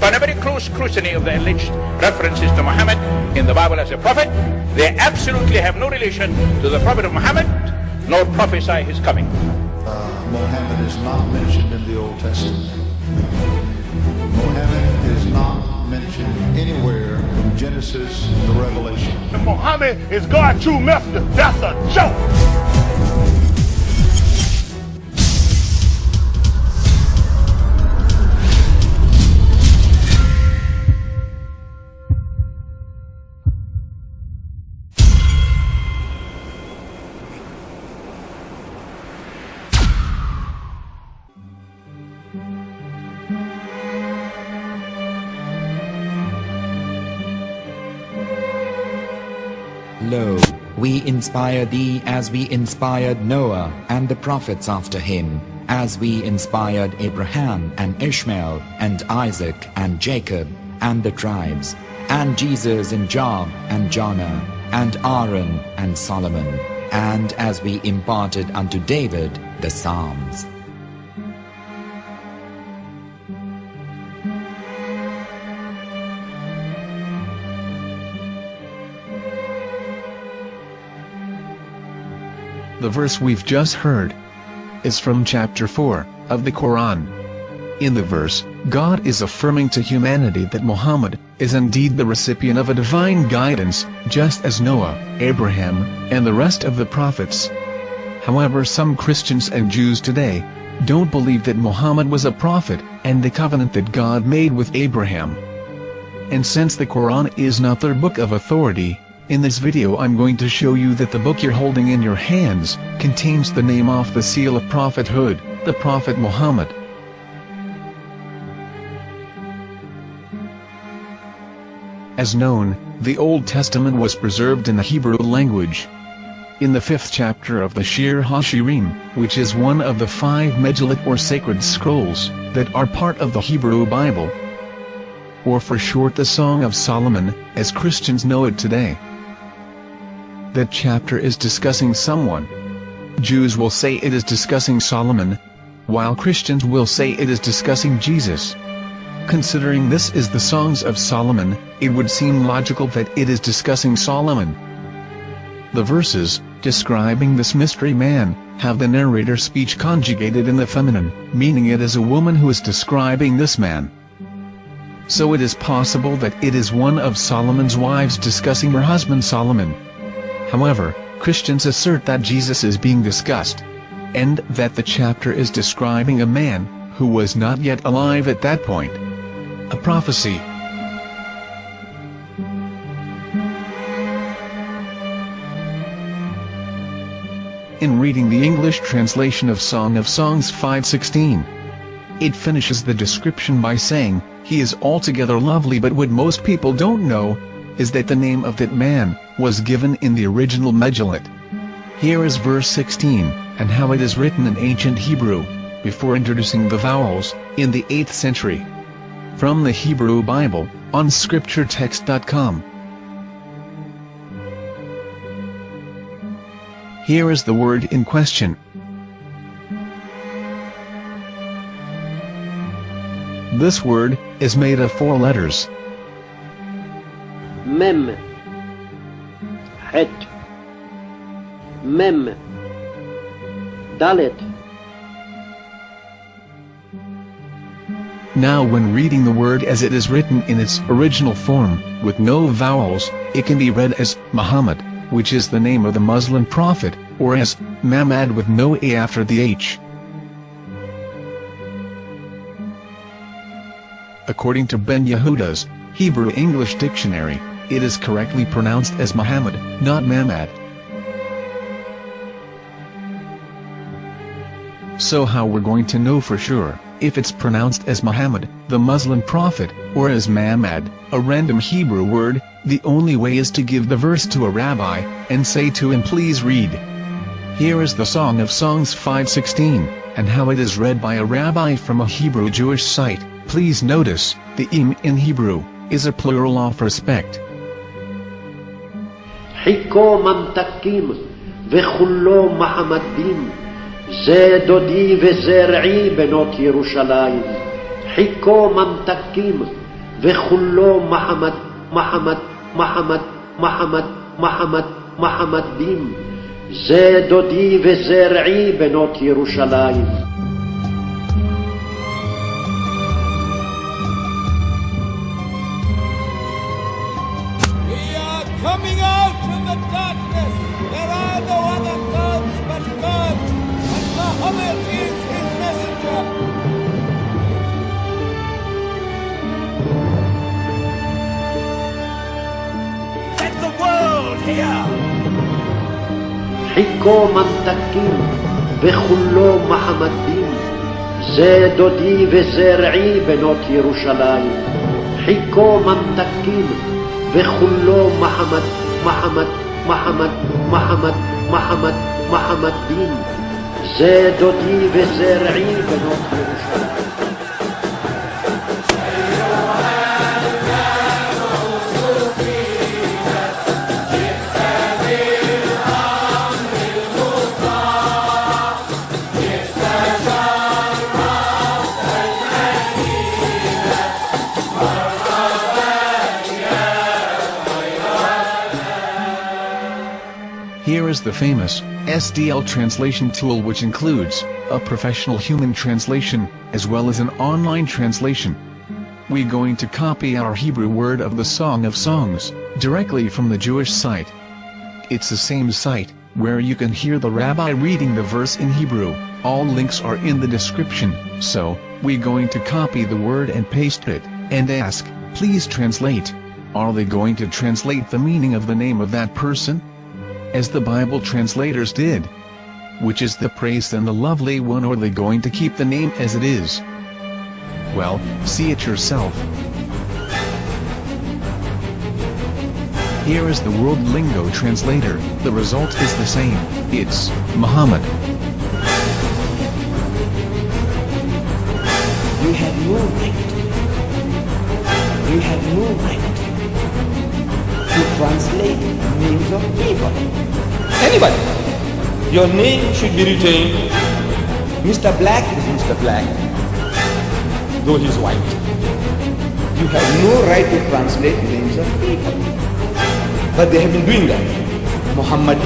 upon a very close scrutiny of the alleged references to Muhammad in the Bible as a prophet, they absolutely have no relation to the prophet of Muhammad, nor prophesy his coming. Muhammad is not mentioned in the Old Testament. Muhammad is not mentioned anywhere from Genesis to Revelation. Muhammad is God's true messenger. That's a joke. Lo, we inspire thee as we inspired Noah and the prophets after him, as we inspired Abraham and Ishmael and Isaac and Jacob and the tribes, and Jesus and Job and Jonah and Aaron and Solomon, and as we imparted unto David the Psalms. The verse we've just heard is from chapter 4 of the Quran. In the verse, God is affirming to humanity that Muhammad is indeed the recipient of a divine guidance, just as Noah, Abraham, and the rest of the prophets. However, some Christians and Jews today don't believe that Muhammad was a prophet and the covenant that God made with Abraham. And since the Quran is not their book of authority, in this video I'm going to show you that the book you're holding in your hands contains the name off the seal of prophethood, the Prophet Muhammad. As known, the Old Testament was preserved in the Hebrew language. In the 5th chapter of the Shir HaShirim, which is one of the 5 Megillat or sacred scrolls that are part of the Hebrew Bible, or for short the Song of Solomon, as Christians know it today. That chapter is discussing someone. Jews will say it is discussing Solomon, while Christians will say it is discussing Jesus. Considering this is the Songs of Solomon, it would seem logical that it is discussing Solomon. The verses, describing this mystery man, have the narrator's speech conjugated in the feminine, meaning it is a woman who is describing this man. So it is possible that it is one of Solomon's wives discussing her husband Solomon. However, Christians assert that Jesus is being discussed, and that the chapter is describing a man who was not yet alive at that point. A prophecy. In reading the English translation of Song of Songs 5:16, it finishes the description by saying, "He is altogether lovely," but what most people don't know is that the name of that man was given in the original Megillat. Here is verse 16, and how it is written in ancient Hebrew, before introducing the vowels, in the 8th century. From the Hebrew Bible, on scripturetext.com. Here is the word in question. This word is made of 4 letters. Mem, Het, Mem, Dalet. Now when reading the word as it is written in its original form, with no vowels, it can be read as Muhammad, which is the name of the Muslim prophet, or as Mamad with no A after the H. According to Ben Yehuda's Hebrew English Dictionary, it is correctly pronounced as Muhammad, not Mamad. So how we're going to know for sure if it's pronounced as Muhammad, the Muslim prophet, or as Mamad, a random Hebrew word? The only way is to give the verse to a rabbi and say to him, "Please read." Here is the Song of Songs 5:16, and how it is read by a rabbi from a Hebrew Jewish site. Please notice, the im in Hebrew is a plural of respect. חיכו ממתקים וכולו מחמדים, זה דודי וזרעי בנות ירושלים. חיכו ממתקים וכולו מחמד, מחמד, מחמד, מחמד, מחמד, מחמדים. זה דודי וזרעי בנות ירושלים. Coming out of the darkness, there are no other gods but God, and Muhammad is his messenger. Let the world hear. חיכו ממתקים וכולו מחמדים, זה דודי וזרעי בנות ירושלים. חיכו ממתקים וכולו מחמד, מחמד, מחמד, מחמד, מחמד, מחמדים, זה דודי וזרעי בנות ירושלים. Here is the famous SDL translation tool, which includes a professional human translation, as well as an online translation. We're going to copy our Hebrew word of the Song of Songs, directly from the Jewish site. It's the same site, where you can hear the rabbi reading the verse in Hebrew. All links are in the description, so, we're going to copy the word and paste it, and ask, please translate. Are they going to translate the meaning of the name of that person? As the Bible translators did. Which is the praised and the lovely one, or are they going to keep the name as it is? Well, see it yourself. Here is the World Lingo Translator. The result is the same. It's Muhammad. You have no right. You have no right to translate names of people. Anybody. Your name should be retained. Mr. Black is Mr. Black, though he's white. You have no right to translate names of people. But they have been doing that. Muhammad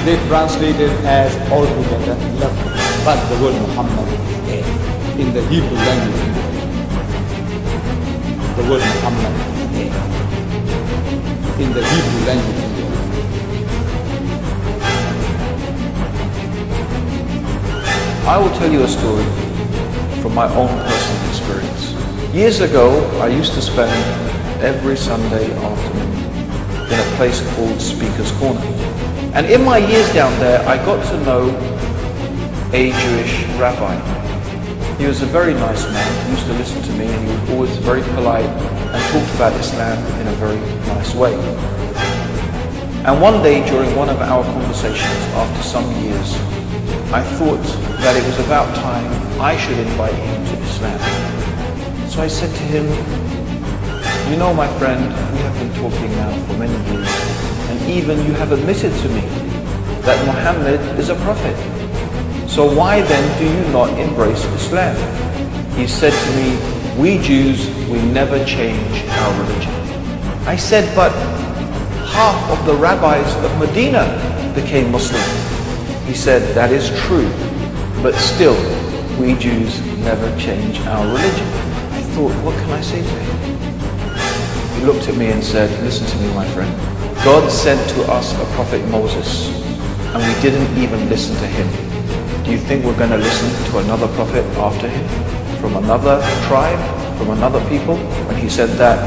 they translated as altogether lovely. But the word Muhammad in the Hebrew language, the word Muhammad in the Hebrew language. I will tell you a story from my own personal experience. Years ago, I used to spend every Sunday afternoon in a place called Speaker's Corner. And in my years down there, I got to know a Jewish rabbi. He was a very nice man. He used to listen to me, and he was always very polite and talked about Islam in a very nice way. And one day during one of our conversations, after some years, I thought that it was about time I should invite him to Islam. So I said to him, you know, my friend, we have been talking now for many years, and even you have admitted to me that Muhammad is a prophet. So why then do you not embrace Islam? He said to me, we Jews, we never change our religion. I said, but half of the rabbis of Medina became Muslim. He said, that is true, but still, we Jews never change our religion. I thought, what can I say to him? He looked at me and said, listen to me, my friend. God sent to us a prophet Moses, and we didn't even listen to him. Do you think we're going to listen to another prophet after him? From another tribe? From another people? When he said that,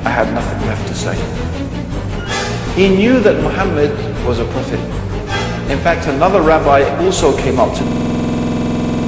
I had nothing left to say. He knew that Muhammad was a prophet. In fact, another rabbi also came up to me